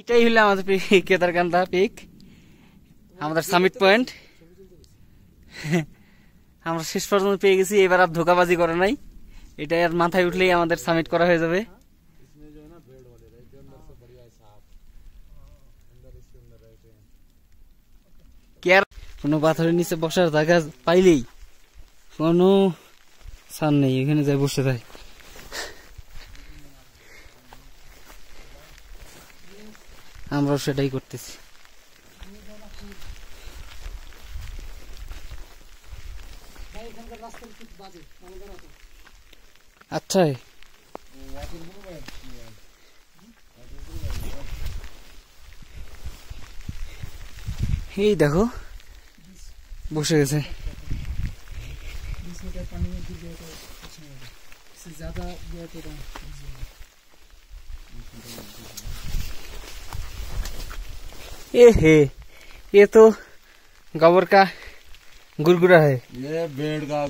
এটাই হলো আমাদের কেদারকান্দা পিক, আমাদের সামিট পয়েন্ট। আমরা শেষ পর্যন্ত পেয়ে গেছি, এবার আর ধোকাবাজি করে নাই। এটা আর মাথায় উঠলেই আমাদের সামিট করা হয়ে যাবে। কোনো পাথরের নিচে বসার জায়গা পাইলেই কোনো ছাড় নেই, এখানে যাই বসে যায়। আমরাও সেটাই করতেছি। আচ্ছা, এই দেখো বসে গেছে। ए हे, ये तो गोबर का गुरगुरा है। ये भेड़ का